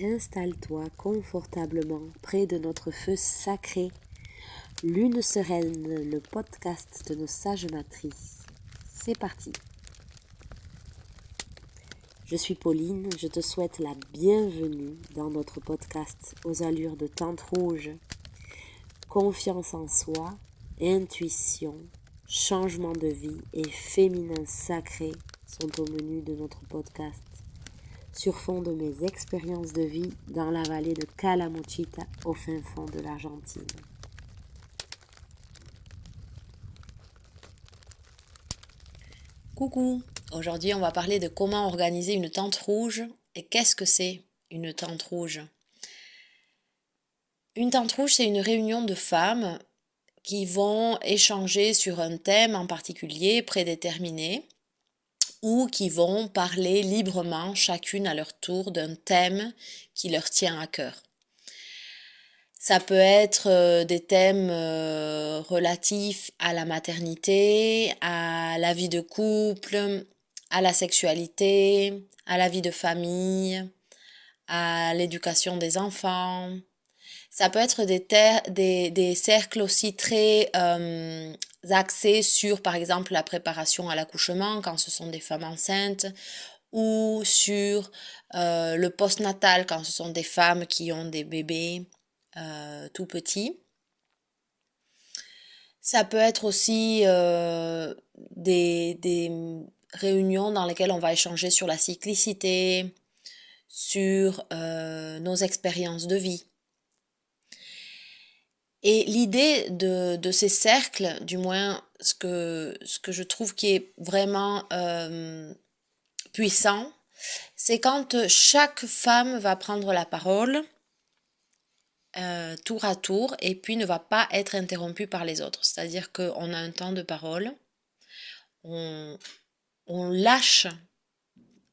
Installe-toi confortablement près de notre feu sacré, Lune Sereine, le podcast de nos sages matrices. C'est parti. Je suis Pauline, je te souhaite la bienvenue dans notre podcast aux allures de tente rouge. Confiance en soi, intuition, changement de vie et féminin sacré sont au menu de notre podcast. Sur fond de mes expériences de vie dans la vallée de Calamuchita au fin fond de l'Argentine. Coucou, aujourd'hui on va parler de comment organiser une tente rouge et qu'est-ce que c'est une tente rouge. Une tente rouge, c'est une réunion de femmes qui vont échanger sur un thème en particulier prédéterminé ou qui vont parler librement chacune à leur tour d'un thème qui leur tient à cœur. Ça peut être des thèmes relatifs à la maternité, à la vie de couple, à la sexualité, à la vie de famille, à l'éducation des enfants. Ça peut être des cercles aussi très axés sur, par exemple, la préparation à l'accouchement quand ce sont des femmes enceintes ou sur le postnatal quand ce sont des femmes qui ont des bébés tout petits. Ça peut être aussi des réunions dans lesquelles on va échanger sur la cyclicité, sur nos expériences de vie. Et l'idée de ces cercles, du moins ce que je trouve qui est vraiment puissant, c'est quand chaque femme va prendre la parole tour à tour et puis ne va pas être interrompue par les autres. C'est-à-dire qu'on a un temps de parole, on lâche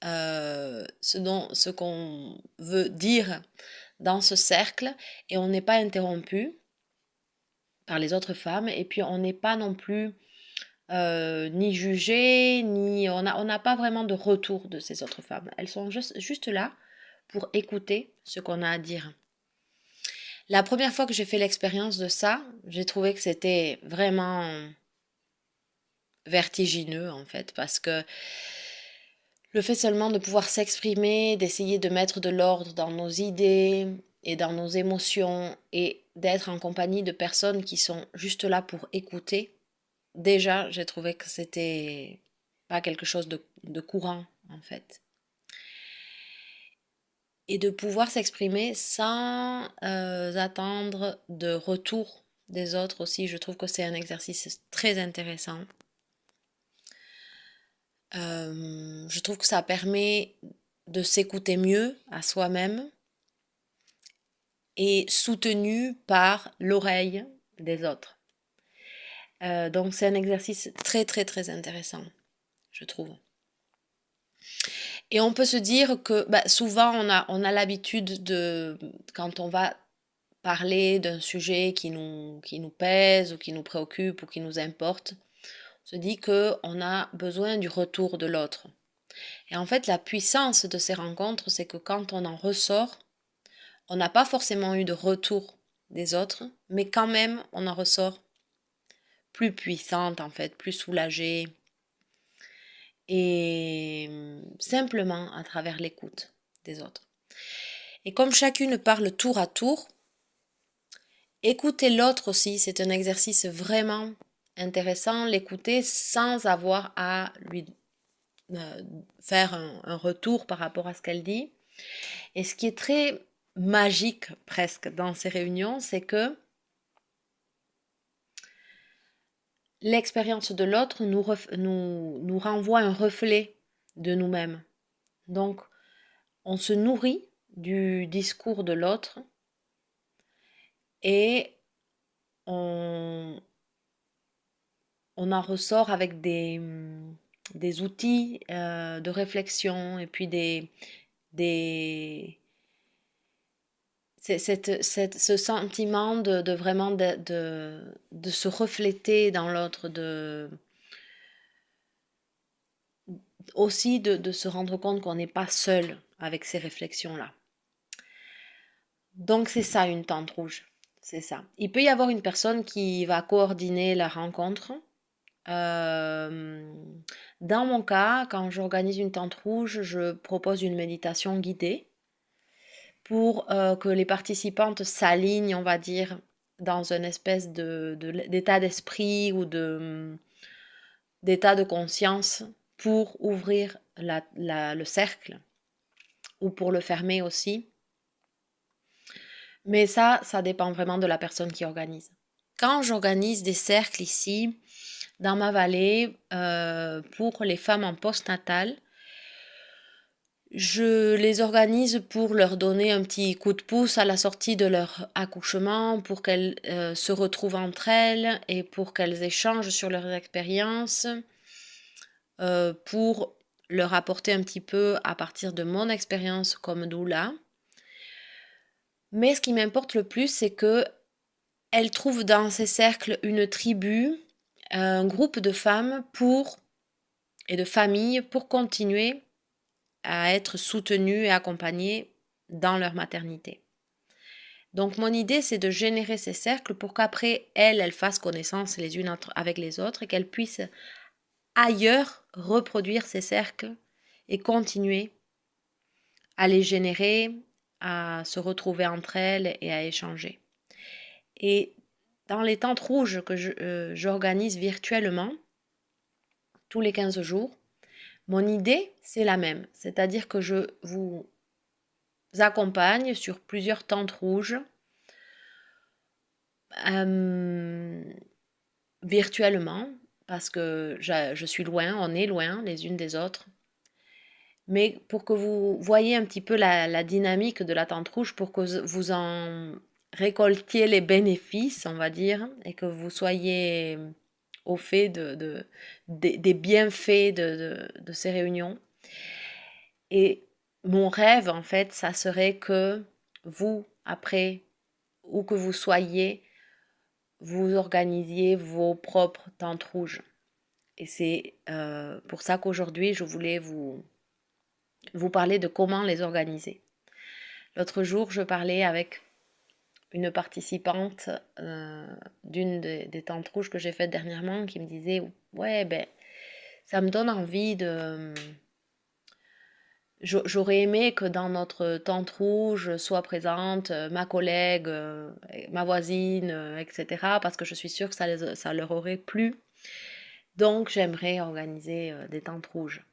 ce qu'on veut dire dans ce cercle et on n'est pas interrompu par les autres femmes et puis on n'est pas non plus ni jugé, ni on n'a pas vraiment de retour de ces autres femmes. Elles sont juste là pour écouter ce qu'on a à dire. La première fois que j'ai fait l'expérience de ça, j'ai trouvé que c'était vraiment vertigineux en fait, parce que le fait seulement de pouvoir s'exprimer, d'essayer de mettre de l'ordre dans nos idées et dans nos émotions et d'être en compagnie de personnes qui sont juste là pour écouter, déjà j'ai trouvé que c'était pas quelque chose de courant en fait. Et de pouvoir s'exprimer sans attendre de retour des autres aussi, je trouve que c'est un exercice très intéressant. Je trouve que ça permet de s'écouter mieux à soi-même et soutenu par l'oreille des autres. Donc c'est un exercice très très très intéressant, je trouve. Et on peut se dire que souvent on a l'habitude de, quand on va parler d'un sujet qui nous pèse ou qui nous préoccupe ou qui nous importe, on se dit qu'on a besoin du retour de l'autre. Et en fait, la puissance de ces rencontres, c'est que quand on en ressort, on n'a pas forcément eu de retour des autres, mais quand même, on en ressort plus puissante, en fait, plus soulagée, et simplement à travers l'écoute des autres. Et comme chacune parle tour à tour, écouter l'autre aussi, c'est un exercice vraiment intéressant, l'écouter sans avoir à lui faire un retour par rapport à ce qu'elle dit. Et ce qui est très magique presque dans ces réunions, c'est que l'expérience de l'autre nous renvoie un reflet de nous-mêmes. Donc, on se nourrit du discours de l'autre et on en ressort avec des outils de réflexion et puis ce sentiment de vraiment de se refléter dans l'autre, aussi de se rendre compte qu'on n'est pas seul avec ces réflexions-là. Donc c'est ça une tente rouge, c'est ça. Il peut y avoir une personne qui va coordonner la rencontre. Euh, Dans mon cas, quand j'organise une tente rouge, je propose une méditation guidée pour que les participantes s'alignent, on va dire, dans une espèce d'état d'esprit ou d'état de conscience pour ouvrir le cercle ou pour le fermer aussi. Mais ça dépend vraiment de la personne qui organise. Quand j'organise des cercles ici, dans ma vallée, pour les femmes en postnatal, je les organise pour leur donner un petit coup de pouce à la sortie de leur accouchement, pour qu'elles se retrouvent entre elles et pour qu'elles échangent sur leurs expériences, pour leur apporter un petit peu à partir de mon expérience comme doula. Mais ce qui m'importe le plus, c'est que elles trouvent dans ces cercles une tribu, un groupe de femmes et de familles pour continuer à être soutenues et accompagnées dans leur maternité. Donc mon idée, c'est de générer ces cercles pour qu'après, elles fassent connaissance les unes avec les autres et qu'elles puissent ailleurs reproduire ces cercles et continuer à les générer, à se retrouver entre elles et à échanger. Et dans les tentes rouges que j'organise virtuellement, tous les 15 jours, mon idée, c'est la même. C'est-à-dire que je vous accompagne sur plusieurs tentes rouges virtuellement, parce que je suis loin, on est loin les unes des autres. Mais pour que vous voyez un petit peu la dynamique de la tente rouge, pour que vous en récoltiez les bénéfices, on va dire, et que vous soyez au fait des bienfaits de ces réunions. Et mon rêve, en fait, ça serait que vous, après, où que vous soyez, vous organisiez vos propres tentes rouges. Et c'est pour ça qu'aujourd'hui, je voulais vous parler de comment les organiser. L'autre jour, je parlais avec une participante d'une des tentes rouges que j'ai faites dernièrement qui me disait « Ouais, ben, ça me donne envie de... J'aurais aimé que dans notre tente rouge soit présente ma collègue, ma voisine, etc. parce que je suis sûre que ça leur aurait plu. Donc, j'aimerais organiser des tentes rouges. »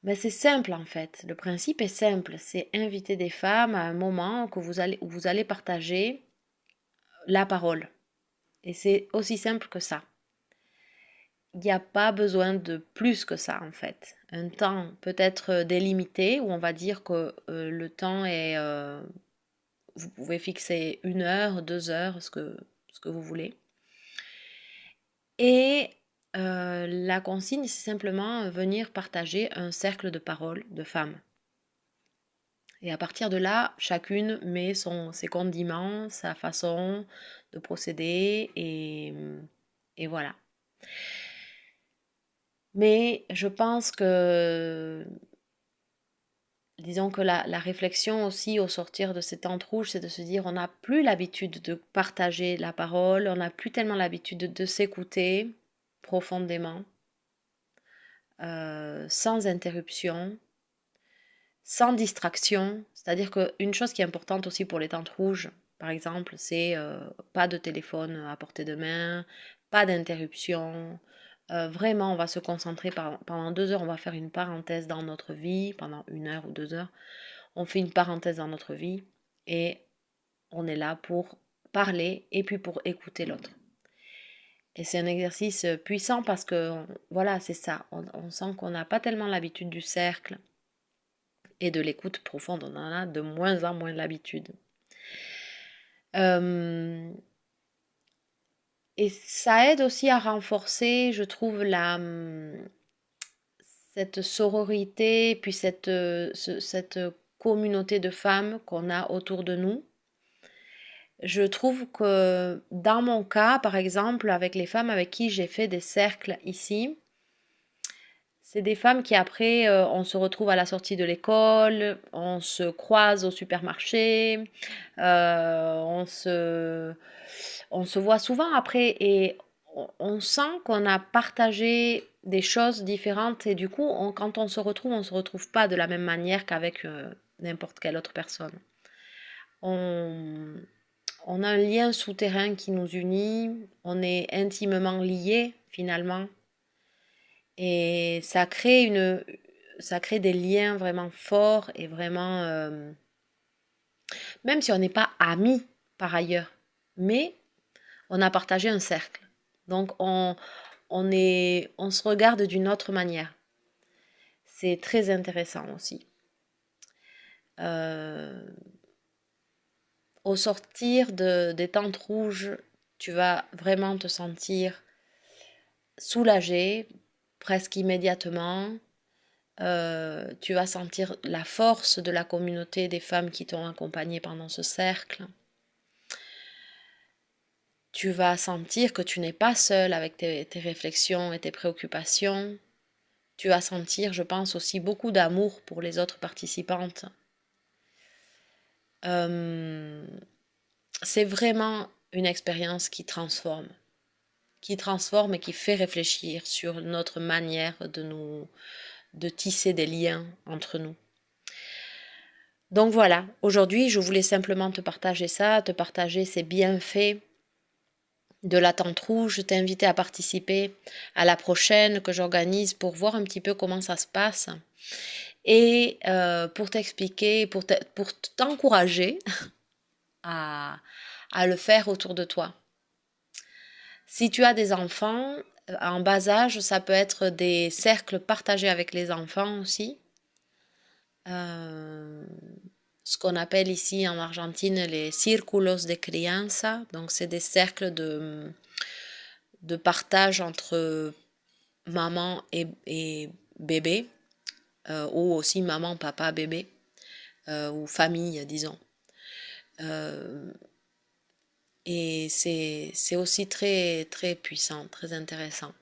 Mais c'est simple en fait. Le principe est simple. C'est inviter des femmes à un moment où vous allez partager la parole. Et c'est aussi simple que ça. Il n'y a pas besoin de plus que ça en fait. Un temps peut-être délimité où on va dire que le temps est... vous pouvez fixer 1 heure, 2 heures, ce que vous voulez. Et la consigne, c'est simplement venir partager un cercle de parole de femmes. Et à partir de là, chacune met ses condiments, sa façon de procéder et voilà. Mais je pense que, disons que la réflexion aussi au sortir de ces tentes rouges, c'est de se dire on n'a plus l'habitude de partager la parole, on n'a plus tellement l'habitude de s'écouter profondément, sans interruption, sans distraction. C'est-à-dire qu'une chose qui est importante aussi pour les tentes rouges, par exemple, c'est pas de téléphone à portée de main, pas d'interruption. Vraiment, on va se concentrer pendant 2 heures, on va faire une parenthèse dans notre vie, pendant 1 heure ou 2 heures. On fait une parenthèse dans notre vie et on est là pour parler et puis pour écouter l'autre. Et c'est un exercice puissant parce que, voilà, c'est ça. On sent qu'on n'a pas tellement l'habitude du cercle et de l'écoute profonde. On en a de moins en moins l'habitude. Et ça aide aussi à renforcer, je trouve, cette sororité, puis cette communauté de femmes qu'on a autour de nous. Je trouve que dans mon cas, par exemple, avec les femmes avec qui j'ai fait des cercles ici, C'est des femmes qui après, on se retrouve à la sortie de l'école, on se croise au supermarché, on se voit souvent après et on sent qu'on a partagé des choses différentes et du coup, quand on se retrouve pas de la même manière qu'avec n'importe quelle autre personne. On, on a un lien souterrain qui nous unit, on est intimement liés finalement et ça crée des liens vraiment forts et vraiment, même si on n'est pas amis par ailleurs, mais on a partagé un cercle. Donc on se regarde d'une autre manière. C'est très intéressant aussi. Euh, Au sortir des tentes rouges, tu vas vraiment te sentir soulagé presque immédiatement. Tu vas sentir la force de la communauté des femmes qui t'ont accompagné pendant ce cercle. Tu vas sentir que tu n'es pas seul avec tes réflexions et tes préoccupations. Tu vas sentir, je pense, aussi beaucoup d'amour pour les autres participantes. C'est vraiment une expérience qui transforme et qui fait réfléchir sur notre manière de tisser des liens entre nous. Donc voilà, aujourd'hui, je voulais simplement te partager ça, te partager ces bienfaits de la tente rouge, t'inviter à participer à la prochaine que j'organise pour voir un petit peu comment ça se passe et pour t'expliquer, pour t'encourager à le faire autour de toi. Si tu as des enfants en bas âge, ça peut être des cercles partagés avec les enfants aussi. Ce qu'on appelle ici en Argentine les círculos de crianza. Donc c'est des cercles de partage entre maman et bébé, ou aussi maman, papa, bébé, ou famille, disons. Et c'est aussi très, très puissant, très intéressant.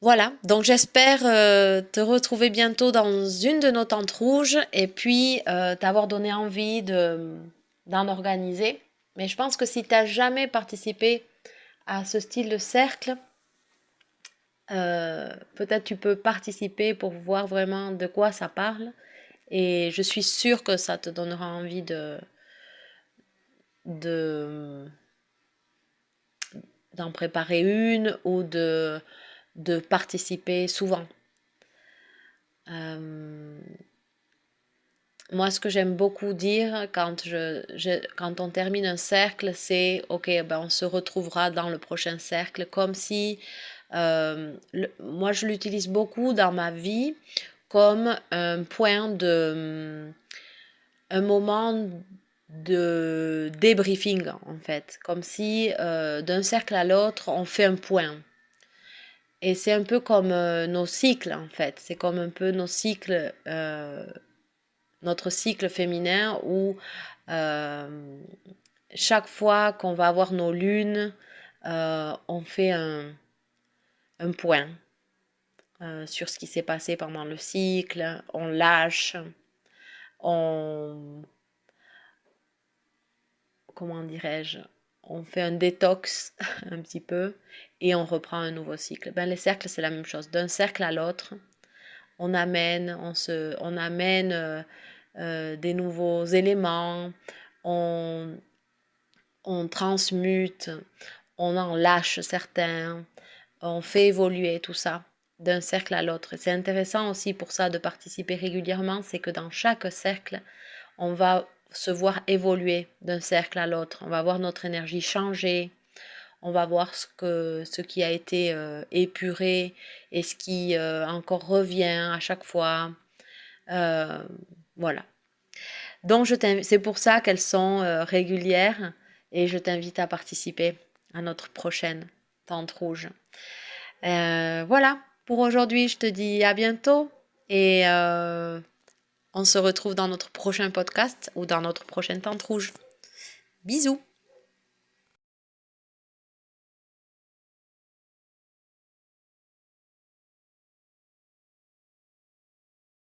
Voilà, donc j'espère te retrouver bientôt dans une de nos tentes rouges et puis t'avoir donné envie d'en organiser. Mais je pense que si tu n'as jamais participé à ce style de cercle, peut-être tu peux participer pour voir vraiment de quoi ça parle. Et je suis sûre que ça te donnera envie de, d'en préparer une ou de participer souvent. Moi, ce que j'aime beaucoup dire quand on termine un cercle, c'est OK, ben on se retrouvera dans le prochain cercle, comme si moi je l'utilise beaucoup dans ma vie comme un un moment de débriefing en fait, comme si d'un cercle à l'autre on fait un point. Et c'est un peu comme nos cycles en fait, c'est comme un peu nos cycles. Notre cycle féminin où chaque fois qu'on va avoir nos lunes, on fait un point sur ce qui s'est passé pendant le cycle, on lâche, on, comment dirais-je, on fait un détox un petit peu et on reprend un nouveau cycle. Ben, les cercles, c'est la même chose. D'un cercle à l'autre, on amène des nouveaux éléments, on transmute, on en lâche certains, on fait évoluer tout ça d'un cercle à l'autre. C'est intéressant aussi pour ça de participer régulièrement, c'est que dans chaque cercle, on va se voir évoluer d'un cercle à l'autre. On va voir notre énergie changer, on va voir ce qui a été épuré et ce qui encore revient à chaque fois. Voilà. Donc, c'est pour ça qu'elles sont régulières et je t'invite à participer à notre prochaine tente rouge. Voilà, pour aujourd'hui, je te dis à bientôt et on se retrouve dans notre prochain podcast ou dans notre prochaine tente rouge. Bisous!